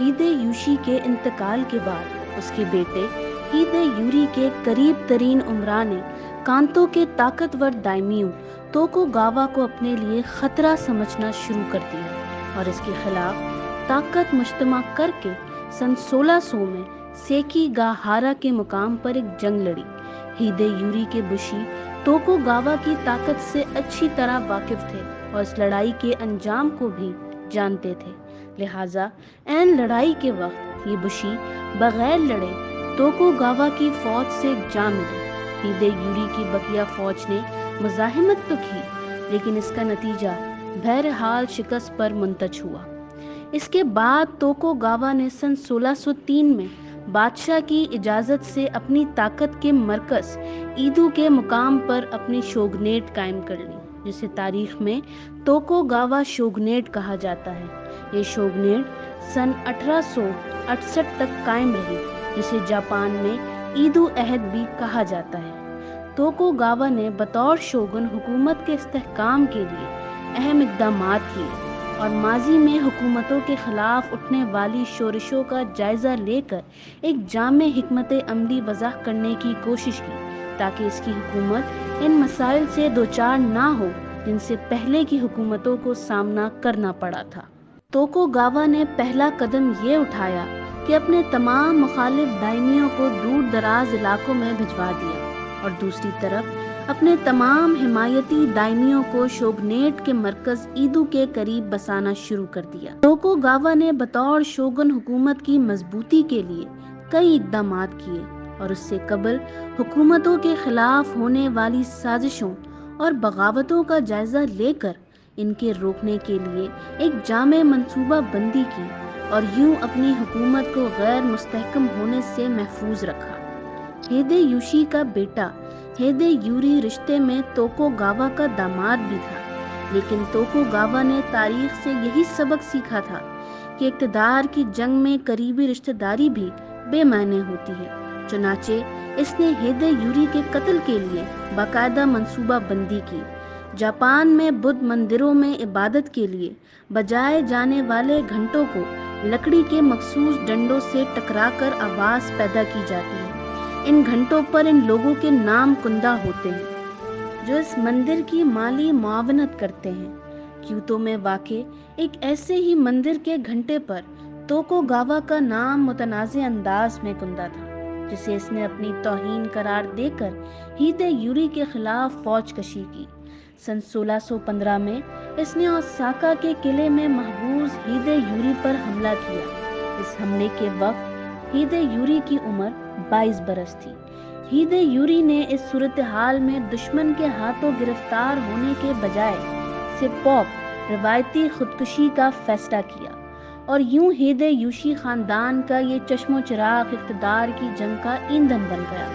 ہیدے یوشی کے انتقال کے بعد اس کے بیٹے ہیدے یوری کے قریب ترین عمرا نے کانتو کے طاقتور دائمیو توکوگاوا کو اپنے لیے خطرہ سمجھنا شروع کر دیا اور اس کے خلاف طاقت مجتمع کر کے سن 1600 میں سیکی گا ہارا کے مقام پر ایک جنگ لڑی۔ ہیدے یوری کے بشی توکوگاوا کی طاقت سے اچھی طرح واقف تھے اور اس لڑائی کے انجام کو بھی جانتے تھے، لہٰذا عین لڑائی کے وقت یہ بشی بغیر لڑے توکوگاوا کی فوج سے جا ملے۔ ہیدے یوری کی بقیہ فوج نے مزاحمت تو کی لیکن اس کا نتیجہ بہرحال شکست پر منتج ہوا۔ اس کے بعد توکوگاوا نے سن 1603 میں بادشاہ کی اجازت سے اپنی طاقت کے مرکز ایدو کے مقام پر اپنی شوگنیٹ قائم کر لی، جسے تاریخ میں توکوگاوا شوگنیٹ کہا جاتا ہے۔ یہ شوگنیٹ سن 1868 تک قائم رہی، جسے جاپان میں ایدو عہد بھی کہا جاتا ہے۔ توکوگاوا نے بطور شوگن حکومت کے استحکام کے لیے اہم اقدامات کیے اور ماضی میں حکومتوں کے خلاف اٹھنے والی شورشوں کا جائزہ لے کر ایک جامع حکمت عملی وضع کرنے کی کوشش کی تاکہ اس کی حکومت ان مسائل سے دوچار نہ ہو جن سے پہلے کی حکومتوں کو سامنا کرنا پڑا تھا۔ توکوگاوا نے پہلا قدم یہ اٹھایا کہ اپنے تمام مخالف دائمیوں کو دور دراز علاقوں میں بھجوا دیا اور دوسری طرف اپنے تمام حمایتی دائمیوں کو شوگنیٹ کے مرکز ایدو کے قریب بسانا شروع کر دیا۔ توکوگاوا نے بطور شوگن حکومت کی مضبوطی کے لیے کئی اقدامات کیے اور اس سے قبل حکومتوں کے خلاف ہونے والی سازشوں اور بغاوتوں کا جائزہ لے کر ان کے روکنے کے لیے ایک جامع منصوبہ بندی کی اور یوں اپنی حکومت کو غیر مستحکم ہونے سے محفوظ رکھا۔ ہیدے یوشی کا بیٹا ہیدے یوری رشتے میں توکوگاوا کا داماد بھی تھا، لیکن توکوگاوا نے تاریخ سے یہی سبق سیکھا تھا کہ اقتدار کی جنگ میں قریبی رشتہ داری بھی بے معنی ہوتی ہے۔ چنانچہ اس نے ہیدے یوری کے قتل کے لیے باقاعدہ منصوبہ بندی کی۔ جاپان میں بدھ مندروں میں عبادت کے لیے بجائے جانے والے گھنٹوں کو لکڑی کے مخصوص ڈنڈوں سے ٹکرا کر آواز پیدا کی جاتی ہے۔ ان گھنٹوں پر ان لوگوں کے نام کندہ ہوتے ہیں جو اس مندر کی مالی معاونت کرتے ہیں۔ کیوتو میں واقع ایک ایسے ہی مندر کے گھنٹے پر توکوگاوا کا نام متنازع انداز میں کندہ تھا، جسے اس نے اپنی توہین قرار دے کر ہیدے یوری کے خلاف فوج کشی کی۔ سن 1615 میں اس نے اوساکا کے قلعے میں محبوس ہیدے یوری پر حملہ کیا۔ اس حملے کے وقت ہیدے یوری کی عمر 22 برس تھی۔ ہیدے یوری نے اس صورتحال میں دشمن کے ہاتھوں گرفتار ہونے کے بجائے سپوک روایتی خودکشی کا فیصلہ کیا اور یوں ہیدے یوشی خاندان کا یہ چشم و چراغ اقتدار کی جنگ کا ایندھن بن گیا۔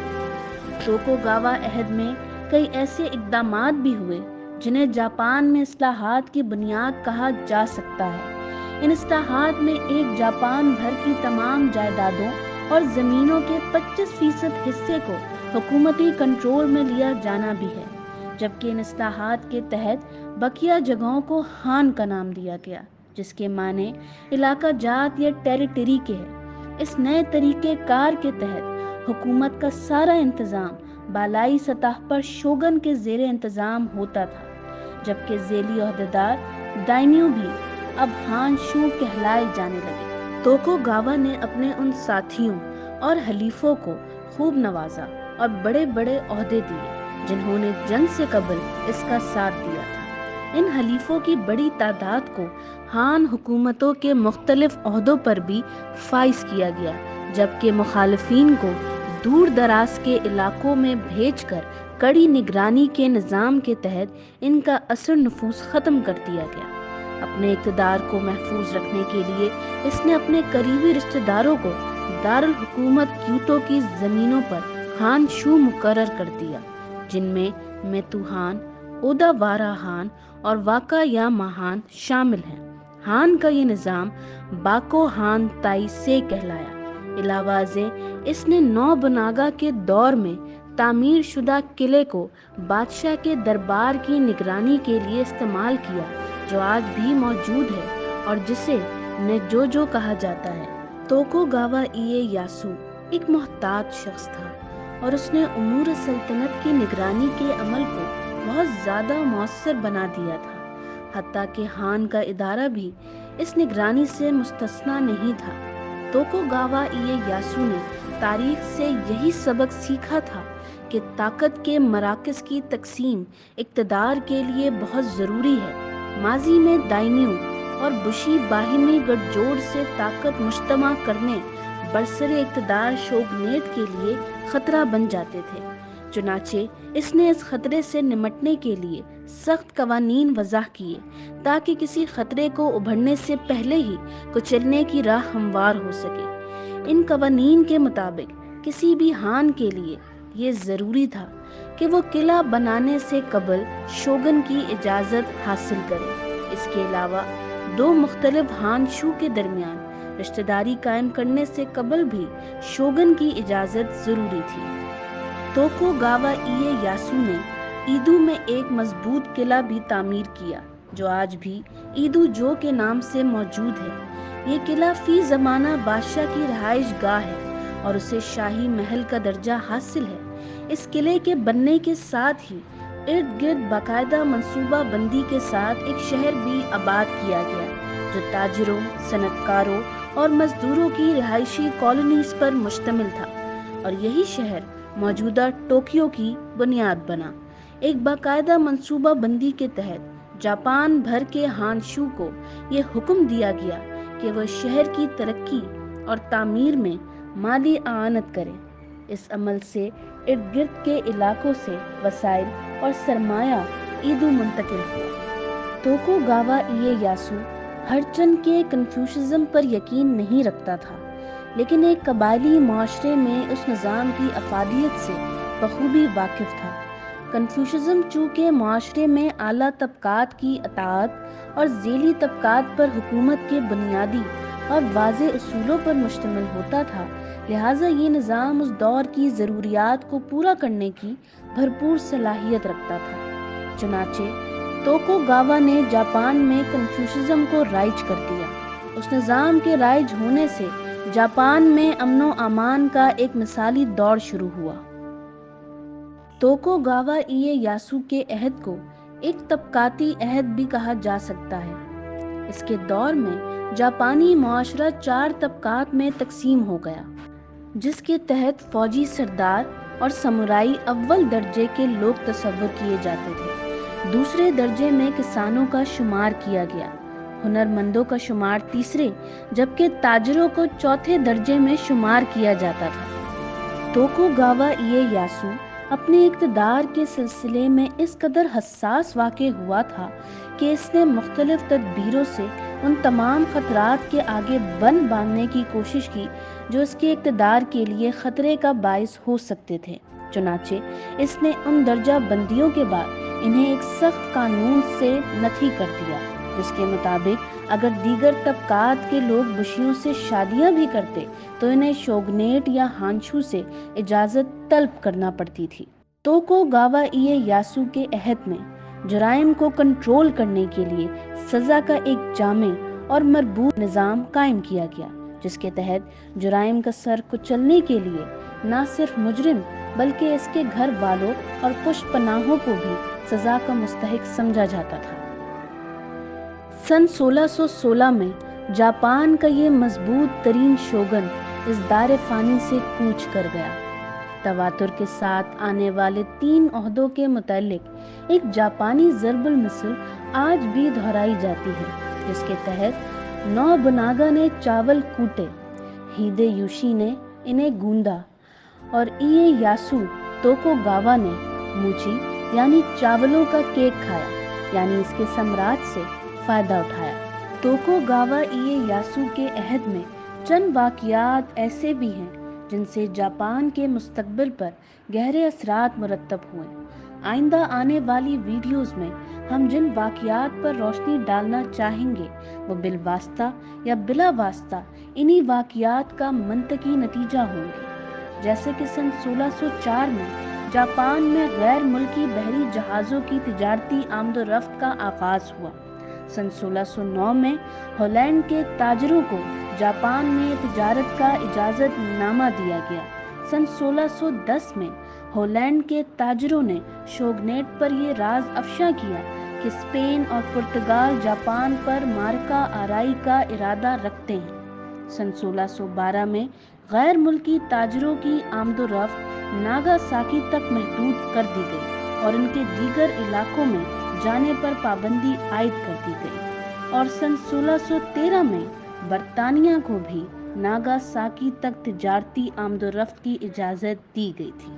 توکوگاوا عہد میں کئی ایسے اقدامات بھی ہوئے جنہیں جاپان میں اصلاحات کی بنیاد کہا جا سکتا ہے۔ ان اصلاحات میں ایک جاپان بھر کی تمام جائیدادوں اور زمینوں کے 25% حصے کو حکومتی کنٹرول میں لیا جانا بھی ہے، جبکہ ان اصلاحات کے تحت بقیہ جگہوں کو ہان کا نام دیا گیا، جس کے معنی علاقہ جات یا ٹیریٹری کے ہے۔ اس نئے طریقہ کار کے تحت حکومت کا سارا انتظام بالائی سطح پر شوگن کے زیر انتظام ہوتا تھا، جبکہ ذیلی عہدیدار دائمیو بھی اب ہان شو کہلائے جانے لگے۔ توکوگاوا نے اپنے ان ساتھیوں اور حلیفوں کو خوب نوازا اور بڑے بڑے عہدے دیے جنہوں نے جنگ سے قبل اس کا ساتھ دیا تھا۔ ان حلیفوں کی بڑی تعداد کو ہان حکومتوں کے مختلف عہدوں پر بھی فائز کیا گیا، جبکہ مخالفین کو دور دراز کے علاقوں میں بھیج کر کڑی نگرانی کے نظام کے تحت ان کا اثر نفوذ ختم کر دیا گیا۔ اپنے اقتدار کو محفوظ رکھنے کے لیے اس نے اپنے قریبی رشتہ داروں کو دارالحکومت کیوتو کی زمینوں پر ہان شو مقرر کر دیا، جن میں میتو ہان، اودا ہان اور واکا یاما ہان شامل ہیں۔ ہان کا یہ نظام باکو ہان تائی سے کہلایا۔ علاوہ ازیں اس نے نوبناگا کے دور میں تعمیر شدہ قلعے کو بادشاہ کے دربار کی نگرانی کے لیے استعمال کیا، جو آج بھی موجود ہے اور جسے نیجوجو کہا جاتا ہے۔ توکوگاوا ایےیاسو ایک محتاط شخص تھا اور اس نے امور سلطنت کی نگرانی کے عمل کو بہت زیادہ مؤثر بنا دیا تھا، حتیٰ کہ ہان کا ادارہ بھی اس نگرانی سے مستثنیٰ نہیں تھا۔ توکوگاوا ایےیاسو نے تاریخ سے یہی سبق سیکھا تھا کہ طاقت کے مراکز کی تقسیم اقتدار کے لیے بہت ضروری ہے۔ ماضی میں دائمیو اور بشی باہمی گٹھ جوڑ سے طاقت مجتمع کرنے برسر اقتدار شوگنیٹ کے لیے خطرہ بن جاتے تھے، چنانچہ اس نے اس خطرے سے نمٹنے کے لیے سخت قوانین وضع کیے تاکہ کسی خطرے کو ابھرنے سے پہلے ہی کچلنے کی راہ ہموار ہو سکے۔ ان قوانین کے مطابق کسی بھی ہان کے لیے یہ ضروری تھا کہ وہ قلعہ بنانے سے قبل شوگن کی اجازت حاصل کرے۔ اس کے علاوہ دو مختلف ہان شو کے درمیان رشتہ داری قائم کرنے سے قبل بھی شوگن کی اجازت ضروری تھی۔ توکوگاوا ایےیاسو نے ایدو میں ایک مضبوط قلعہ بھی تعمیر کیا جو آج بھی ایدو جو کے نام سے موجود ہے۔ یہ قلعہ فی زمانہ بادشاہ کی رہائش گاہ ہے اور اسے شاہی محل کا درجہ حاصل ہے۔ اس قلعے کے بننے کے ساتھ ہی ارد گرد باقاعدہ منصوبہ بندی کے ساتھ ایک شہر بھی آباد کیا گیا جو تاجروں، صنعت کاروں اور مزدوروں کی رہائشی کالونیز پر مشتمل تھا، اور یہی شہر موجودہ ٹوکیو کی بنیاد بنا۔ ایک باقاعدہ منصوبہ بندی کے تحت جاپان بھر کے ہان شو کو یہ حکم دیا گیا کہ وہ شہر کی ترقی اور تعمیر میں مالی اعانت کرے۔ اس عمل سے ارد گرد کے علاقوں سے وسائل اور سرمایہ ایدو منتقل ہوا۔ توکوگاوا ایےیاسو ہر چند کے کنفیوشزم پر یقین نہیں رکھتا تھا، لیکن ایک قبائلی معاشرے میں اس نظام کی افادیت سے بخوبی واقف تھا۔ کنفیوشزم چونکہ معاشرے میں اعلیٰ طبقات کی اطاعت اور ذیلی طبقات پر حکومت کے بنیادی اور واضح اصولوں پر مشتمل ہوتا تھا، لہٰذا یہ نظام اس دور کی ضروریات کو پورا کرنے کی بھرپور صلاحیت رکھتا تھا۔ چنانچہ توکوگاوا نے جاپان میں کنفیوشزم کو رائج کر دیا۔ اس نظام کے رائج ہونے سے جاپان میں امن و امان کا ایک مثالی دور شروع ہوا۔ توکوگاوا ایےیاسو کے عہد کو ایک طبقاتی عہد بھی کہا جا سکتا ہے۔ اس کے دور میں جاپانی معاشرہ 4 طبقات میں تقسیم ہو گیا، جس کے تحت فوجی سردار اور سامورائی اول درجے کے لوگ تصور کیے جاتے تھے، دوسرے درجے میں کسانوں کا شمار کیا گیا، ہنرمندوں کا شمار تیسرے، جبکہ تاجروں کو چوتھے درجے میں شمار کیا جاتا تھا۔ توکوگاوا ایےیاسو اپنے اقتدار کے سلسلے میں اس قدر حساس واقع ہوا تھا کہ اس نے مختلف تدبیروں سے ان تمام خطرات کے آگے بند باندھنے کی کوشش کی جو اس کے اقتدار کے لیے خطرے کا باعث ہو سکتے تھے۔ چنانچہ اس نے ان درجہ بندیوں کے بعد انہیں ایک سخت قانون سے نفی کر دیا، جس کے مطابق اگر دیگر طبقات کے لوگ بشیوں سے شادیاں بھی کرتے تو انہیں شوگنیٹ یا ہانشو سے اجازت طلب کرنا پڑتی تھی۔ توکوگاوا ایےیاسو کے عہد میں جرائم کو کنٹرول کرنے کے لیے سزا کا ایک جامع اور مربوط نظام قائم کیا گیا، جس کے تحت جرائم کا سر کچلنے کے لیے نہ صرف مجرم بلکہ اس کے گھر والوں اور پشت پناہوں کو بھی سزا کا مستحق سمجھا جاتا تھا۔ سن 1616 میں جاپان کا یہ مضبوط ترین شوگن اس دار فانی سے کوچ کر گیا۔ تواتر کے ساتھ آنے والے 3 عہدوں کے متعلق ایک جاپانی ضرب المثل آج بھی دہرائی جاتی ہے، جس کے تحت نوبناگا نے چاول کوٹے، ہیدیوشی نے انہیں گوندا اور ایےیاسو توکوگاوا نے موچی یعنی چاولوں کا کیک کھایا، یعنی اس کے ثمرات سے فائدہ اٹھایا۔ توکوگاوا ایےیاسو کے عہد میں چند واقعات ایسے بھی ہیں جن سے جاپان کے مستقبل پر گہرے اثرات مرتب ہوئے۔ آئندہ آنے والی ویڈیوز میں ہم جن واقعات پر روشنی ڈالنا چاہیں گے وہ بالواسطہ یا بلا واسطہ انہی واقعات کا منطقی نتیجہ ہوں گے، جیسے کہ سن 1604 میں جاپان میں غیر ملکی بحری جہازوں کی تجارتی آمد و رفت کا آغاز ہوا۔ سن 1609 میں ہالینڈ کے تاجروں کو جاپان میں تجارت کا اجازت نامہ دیا گیا۔ سن 1610 میں ہالینڈ کے تاجروں نے شوگنیٹ پر یہ راز افشا کیا کہ اسپین اور پرتگال جاپان پر معرکہ آرائی کا ارادہ رکھتے ہیں۔ سن 1612 میں غیر ملکی تاجروں کی آمد و رفت ناگاساکی تک محدود کر دی گئی اور ان کے دیگر علاقوں میں جانے پر پابندی عائد کر دی گئی، اور سن 1613 میں برطانیہ کو بھی ناگاساکی تک تجارتی آمد و رفت کی اجازت دی گئی تھی۔